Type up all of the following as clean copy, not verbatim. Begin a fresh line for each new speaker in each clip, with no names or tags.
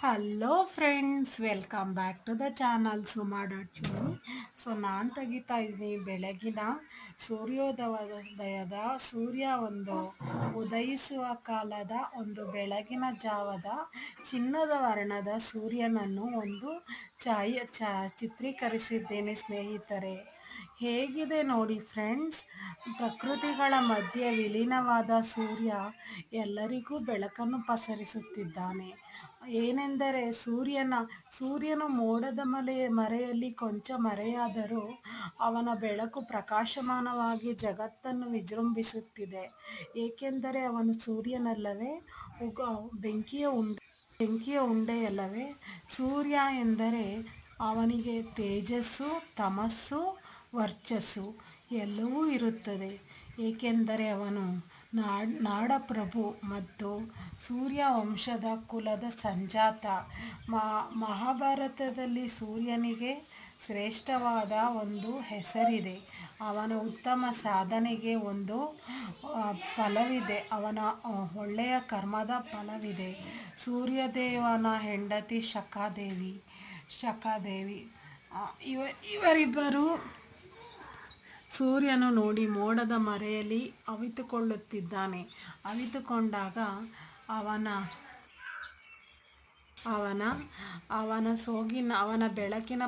Hello friends, welcome back to the channel Suma dot Chuni. ನಾನು ತೆಗಿತಾ ಇದ್ದೀನಿ ಬೆಳಗಿನ ಸೂರ್ಯೋದಯದ ಸೂರ್ಯ ಒಂದು ಉದಯಿಸುವ ಕಾಲದ ಒಂದು ಬೆಳಗಿನ ಜಾವದ ಚಿನ್ನದ ವರ್ಣದ ಸೂರ್ಯನನ್ನು ಒಂದು ಚಿತ್ರೀಕರಿಸಿದ್ದೇನೆ ಸ್ನೇಹಿತರೆ. ಹೇಗಿದೆ ನೋಡಿ ಫ್ರೆಂಡ್ಸ್, ಪ್ರಕೃತಿಗಳ ಮಧ್ಯೆ ವಿಲೀನವಾದ ಸೂರ್ಯ ಎಲ್ಲರಿಗೂ ಬೆಳಕನ್ನು ಪಸರಿಸುತ್ತಿದ್ದಾನೆ. ಏನೆಂದರೆ ಸೂರ್ಯನು ಮೋಡದ ಮರೆಯಲ್ಲಿ ಕೊಂಚ ಮರೆಯಾದರೂ ಅವನ ಬೆಳಕು ಪ್ರಕಾಶಮಾನವಾಗಿ ಜಗತ್ತನ್ನು ವಿಜೃಂಭಿಸುತ್ತಿದೆ. ಏಕೆಂದರೆ ಅವನು ಸೂರ್ಯನಲ್ಲವೇ, ಬೆಂಕಿಯ ಉಂಡೆಯಲ್ಲವೇ. ಸೂರ್ಯ ಎಂದರೆ ಅವನಿಗೆ ತೇಜಸ್ಸು, ತಮಸ್ಸು, ವರ್ಚಸ್ಸು ಎಲ್ಲವೂ ಇರುತ್ತದೆ. ಏಕೆಂದರೆ ಅವನು ನಾಡಪ್ರಭು ಮತ್ತು ಸೂರ್ಯವಂಶದ ಕುಲದ ಸಂಜಾತ. ಮಹಾಭಾರತದಲ್ಲಿ ಸೂರ್ಯನಿಗೆ ಶ್ರೇಷ್ಠವಾದ ಒಂದು ಹೆಸರಿದೆ. ಅವನ ಉತ್ತಮ ಸಾಧನೆಗೆ ಒಂದು ಫಲವಿದೆ, ಅವನ ಒಳ್ಳೆಯ ಕರ್ಮದ ಫಲವಿದೆ. ಸೂರ್ಯದೇವನ ಹೆಂಡತಿ ಶಕಾದೇವಿ ಇವರಿಬ್ಬರು ಸೂರ್ಯನು ನೋಡಿ ಮೋಡದ ಮರೆಯಲ್ಲಿ ಅವಿತುಕೊಳ್ಳುತ್ತಿದ್ದಾನೆ. ಅವಿತುಕೊಂಡಾಗ ಅವನ ಬೆಳಕಿನ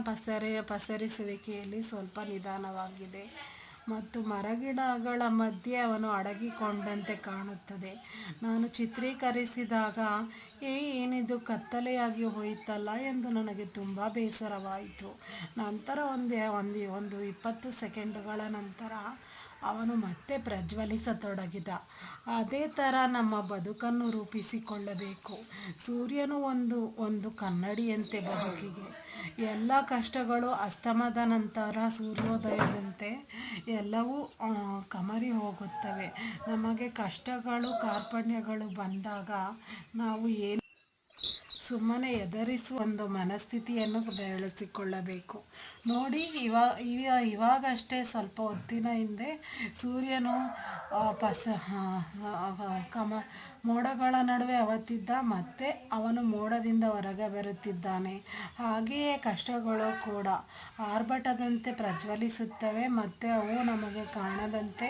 ಪಸರಿಸುವಿಕೆಯಲ್ಲಿ ಸ್ವಲ್ಪ ನಿಧಾನವಾಗಿದೆ ಮತ್ತು ಮರಗಿಡಗಳ ಮಧ್ಯೆ ಅವನು ಅಡಗಿಕೊಂಡಂತೆ ಕಾಣುತ್ತದೆ. ನಾನು ಚಿತ್ರೀಕರಿಸಿದಾಗ ಏನಿದು ಕತ್ತಲೆಯಾಗಿ ಹೋಯಿತಲ್ಲ ಎಂದು ನನಗೆ ತುಂಬ ಬೇಸರವಾಯಿತು. ನಂತರ ಒಂದು 20 ಸೆಕೆಂಡುಗಳ ನಂತರ ಅವನು ಮತ್ತೆ ಪ್ರಜ್ವಲಿಸತೊಡಗಿದ. ಅದೇ ಥರ ನಮ್ಮ ಬದುಕನ್ನು ರೂಪಿಸಿಕೊಳ್ಳಬೇಕು. ಸೂರ್ಯನು ಒಂದು ಕನ್ನಡಿಯಂತೆ ಬದುಕಿಗೆ. ಎಲ್ಲ ಕಷ್ಟಗಳು ಅಸ್ತಮದ ನಂತರ ಸೂರ್ಯೋದಯದಂತೆ ಎಲ್ಲವೂ ಕಮರಿ ಹೋಗುತ್ತವೆ. ನಮಗೆ ಕಷ್ಟಗಳು, ಕಾರ್ಪಣ್ಯಗಳು ಬಂದಾಗ ನಾವು ಸುಮ್ಮನೆ ಎದುರಿಸುವ ಒಂದು ಮನಸ್ಥಿತಿಯನ್ನು ಬೆಳೆಸಿಕೊಳ್ಳಬೇಕು. ನೋಡಿ, ಇವಾಗಷ್ಟೇ ಸ್ವಲ್ಪ ಹೊತ್ತಿನ ಹಿಂದೆ ಸೂರ್ಯನು ಮೋಡಗಳ ನಡುವೆ ಅವತ್ತಿದ್ದ, ಮತ್ತೆ ಅವನು ಮೋಡದಿಂದ ಹೊರಗೆ ಬರುತ್ತಿದ್ದಾನೆ. ಹಾಗೆಯೇ ಕಷ್ಟಗಳು ಕೂಡ ಆರ್ಭಟದಂತೆ ಪ್ರಜ್ವಲಿಸುತ್ತವೆ ಮತ್ತು ಅವು ನಮಗೆ ಕಾಣದಂತೆ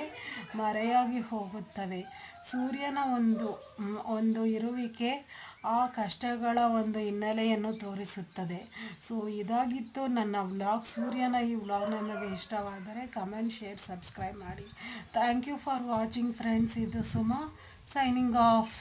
ಮರೆಯಾಗಿ ಹೋಗುತ್ತವೆ. ಸೂರ್ಯನ ಒಂದು ಇರುವಿಕೆ ಆ ಕಷ್ಟಗಳ ಒಂದು ಹಿನ್ನೆಲೆಯನ್ನು ತೋರಿಸುತ್ತದೆ. ಇದಾಗಿತ್ತು ನನ್ನ ವ್ಲಾಗ್. ಸೂರ್ಯನ ಈ ವ್ಲಾಗ್ ನಿಮಗೆ ಇಷ್ಟವಾದರೆ ಕಮೆಂಟ್, ಶೇರ್, ಸಬ್ಸ್ಕ್ರೈಬ್ ಮಾಡಿ. Thank you for watching friends. ಇದು ಸುಮಾ ಸೈನಿಂಗ್ ಆಫ್.